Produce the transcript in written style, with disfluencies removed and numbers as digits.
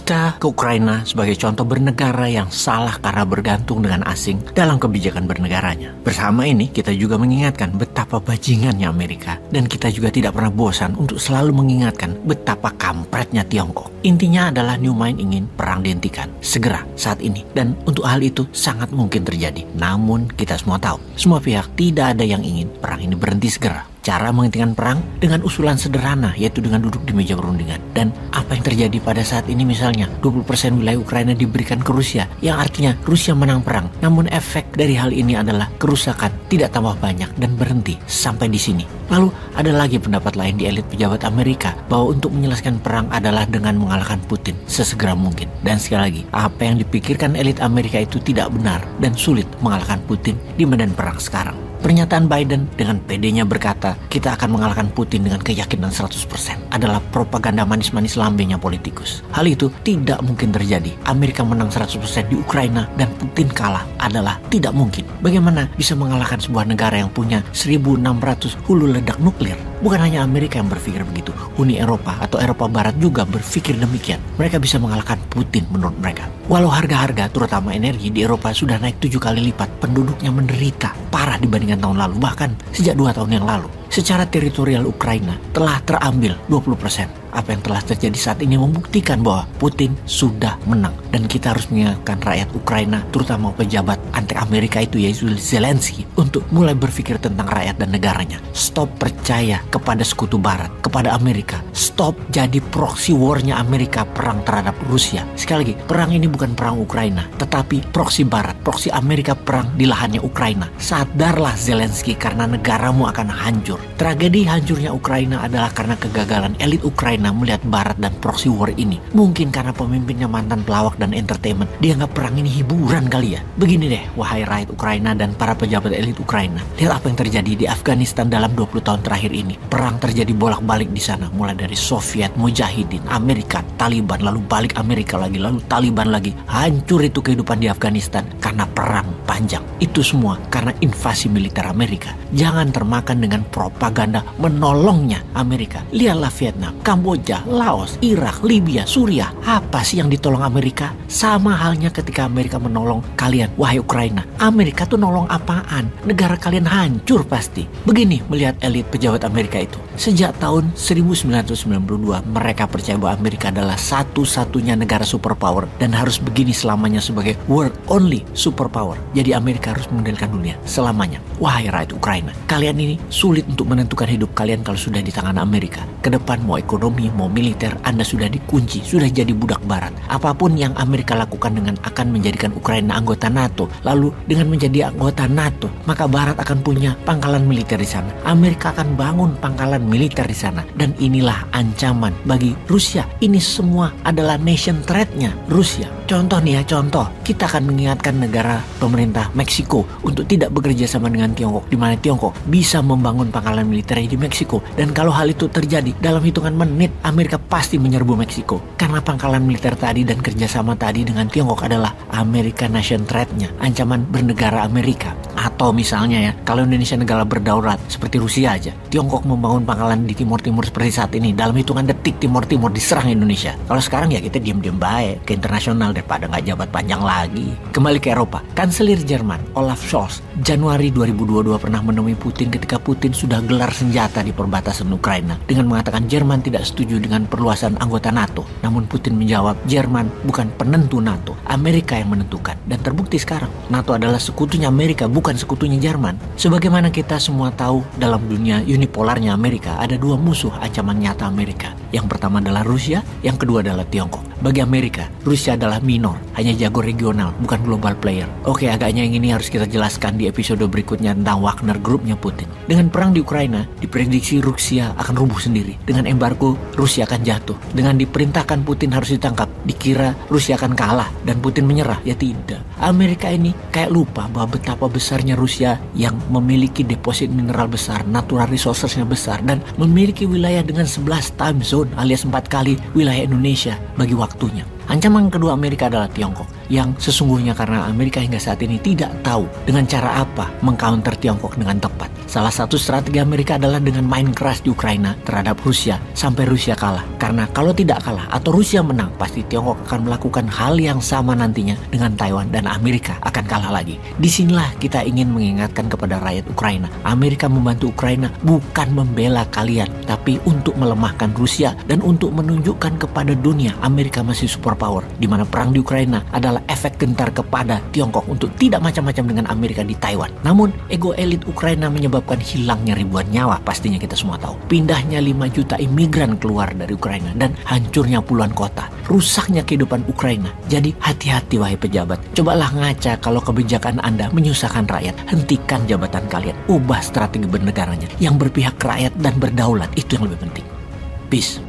Kita ke Ukraina sebagai contoh bernegara yang salah karena bergantung dengan asing dalam kebijakan bernegaranya. Bersama ini kita juga mengingatkan betapa bajingannya Amerika, dan kita juga tidak pernah bosan untuk selalu mengingatkan betapa kampretnya Tiongkok. Intinya adalah New Mind ingin perang dihentikan segera saat ini, dan untuk hal itu sangat mungkin terjadi. Namun kita semua tahu, semua pihak tidak ada yang ingin perang ini berhenti segera. Cara menghentikan perang dengan usulan sederhana, yaitu dengan duduk di meja perundingan. Dan apa yang terjadi pada saat ini, misalnya 20% wilayah Ukraina diberikan ke Rusia, yang artinya Rusia menang perang. Namun efek dari hal ini adalah kerusakan tidak tambah banyak dan berhenti sampai di sini. Lalu ada lagi pendapat lain di elit pejabat Amerika bahwa untuk menyelesaikan perang adalah dengan mengalahkan Putin sesegera mungkin. Dan sekali lagi, apa yang dipikirkan elit Amerika itu tidak benar dan sulit mengalahkan Putin di medan perang sekarang. Pernyataan Biden dengan pedenya berkata, kita akan mengalahkan Putin dengan keyakinan 100% adalah propaganda manis-manis lambenya politikus. Hal itu tidak mungkin terjadi. Amerika menang 100% di Ukraina dan Putin kalah adalah tidak mungkin. Bagaimana bisa mengalahkan sebuah negara yang punya 1.600 hulu ledak nuklir? Bukan hanya Amerika yang berpikir begitu. Uni Eropa atau Eropa Barat juga berpikir demikian. Mereka bisa mengalahkan Putin menurut mereka. Walau harga-harga terutama energi di Eropa sudah naik 7 kali lipat, penduduknya menderita parah dibandingkan tahun lalu, bahkan sejak 2 tahun yang lalu. Secara teritorial Ukraina telah terambil 20%. Apa yang telah terjadi saat ini membuktikan bahwa Putin sudah menang. Dan kita harus mengingatkan rakyat Ukraina, terutama pejabat anti Amerika itu yaitu Zelensky, untuk mulai berpikir tentang rakyat dan negaranya. Stop percaya kepada sekutu barat, kepada Amerika. Stop jadi proxy war-nya Amerika perang terhadap Rusia. Sekali lagi, perang ini bukan perang Ukraina, tetapi proxy barat, proxy Amerika perang di lahannya Ukraina. Sadarlah Zelensky, karena negaramu akan hancur. Tragedi hancurnya Ukraina adalah karena kegagalan elit Ukraina melihat barat dan proxy war ini. Mungkin karena pemimpinnya mantan pelawak dan entertainment, dia nggak perang ini hiburan kali ya. Begini deh, wahai rakyat Ukraina dan para pejabat elit Ukraina, lihat apa yang terjadi di Afghanistan dalam 20 tahun terakhir ini. Perang terjadi bolak-balik di sana, mulai dari Soviet, Mujahidin, Amerika, Taliban, lalu balik Amerika lagi, lalu Taliban lagi. Hancur itu kehidupan di Afghanistan karena perang panjang. Itu semua karena invasi militer Amerika. Jangan termakan dengan propaganda menolongnya Amerika. Lihatlah Vietnam, Kamboja, Laos, Irak, Libya, Suriah. Apa sih yang ditolong Amerika? Sama halnya ketika Amerika menolong kalian, wahai Ukraina. Amerika tuh nolong apaan? Negara kalian hancur pasti. Begini melihat elit pejabat Amerika itu. Sejak tahun 1992 mereka percaya bahwa Amerika adalah satu-satunya negara superpower dan harus begini selamanya sebagai world only superpower. Jadi Amerika harus mengendalikan dunia selamanya. Wahai rakyat Ukraina, kalian ini sulit untuk menentukan hidup kalian kalau sudah di tangan Amerika. Ke depan mau ekonomi, mau militer, Anda sudah dikunci, sudah jadi budak barat. Apapun yang Amerika lakukan dengan akan menjadikan Ukraina anggota NATO, lalu dengan menjadi anggota NATO, maka barat akan punya pangkalan militer di sana. Amerika akan bangun pangkalan militer di sana. Dan inilah ancaman bagi Rusia. Ini semua adalah nation threat-nya Rusia. Contoh nih ya, contoh. Kita akan mengingatkan negara pemerintah Meksiko untuk tidak bekerja sama dengan Tiongkok, di mana Tiongkok bisa membangun pangkalan militernya di Meksiko. Dan kalau hal itu terjadi, dalam hitungan menit Amerika pasti menyerbu Meksiko. Karena pangkalan militer tadi dan kerjasama tadi dengan Tiongkok adalah Amerika nation threat-nya, ancaman bernegara Amerika. Atau misalnya ya, kalau Indonesia negara berdaulat seperti Rusia aja, Tiongkok membangun pangkalan di Timur Timur seperti saat ini, dalam hitungan detik Timur Timur diserang Indonesia. Kalau sekarang ya kita diam-diam baik ke internasional daripada nggak jabat panjang lagi. Kembali ke Eropa, Kanselir Jerman Olaf Scholz Januari 2022 pernah menemui Putin ketika Putin sudah gelar senjata di perbatasan Ukraina dengan mengatakan Jerman tidak setuju dengan perluasan anggota NATO. Namun Putin menjawab, Jerman bukan penentu NATO, Amerika yang menentukan. Dan terbukti sekarang NATO adalah sekutunya Amerika, bukan sekutunya Jerman. Sebagaimana kita semua tahu, dalam dunia unipolarnya Amerika ada dua musuh ancaman nyata Amerika. Yang pertama adalah Rusia, yang kedua adalah Tiongkok. Bagi Amerika, Rusia adalah minor, hanya jago regional, bukan global player. Oke, agaknya yang ini harus kita jelaskan di episode berikutnya tentang Wagner Groupnya Putin. Dengan perang di Ukraina, diprediksi Rusia akan rubuh sendiri. Dengan embargo, Rusia akan jatuh. Dengan diperintahkan Putin harus ditangkap, dikira Rusia akan kalah dan Putin menyerah. Ya tidak. Amerika ini kayak lupa bahwa betapa besarnya Rusia yang memiliki deposit mineral besar, natural resources-nya besar, dan memiliki wilayah dengan 11 time zone alias 4 kali wilayah Indonesia bagi waktunya. Ancaman kedua Amerika adalah Tiongkok, yang sesungguhnya karena Amerika hingga saat ini tidak tahu dengan cara apa mengcounter Tiongkok dengan tepat. Salah satu strategi Amerika adalah dengan main keras di Ukraina terhadap Rusia sampai Rusia kalah. Karena kalau tidak kalah atau Rusia menang, pasti Tiongkok akan melakukan hal yang sama nantinya dengan Taiwan dan Amerika akan kalah lagi. Disinilah kita ingin mengingatkan kepada rakyat Ukraina. Amerika membantu Ukraina bukan membela kalian, tapi untuk melemahkan Rusia dan untuk menunjukkan kepada dunia Amerika masih superpower, di mana perang di Ukraina adalah efek gentar kepada Tiongkok untuk tidak macam-macam dengan Amerika di Taiwan. Namun ego elit Ukraina menyebabkan hilangnya ribuan nyawa, pastinya kita semua tahu. Pindahnya 5 juta imigran keluar dari Ukraina dan hancurnya puluhan kota. Rusaknya kehidupan Ukraina. Jadi hati-hati wahai pejabat. Cobalah ngaca kalau kebijakan Anda menyusahkan rakyat. Hentikan jabatan kalian. Ubah strategi bernegaranya yang berpihak ke rakyat dan berdaulat. Itu yang lebih penting. Peace.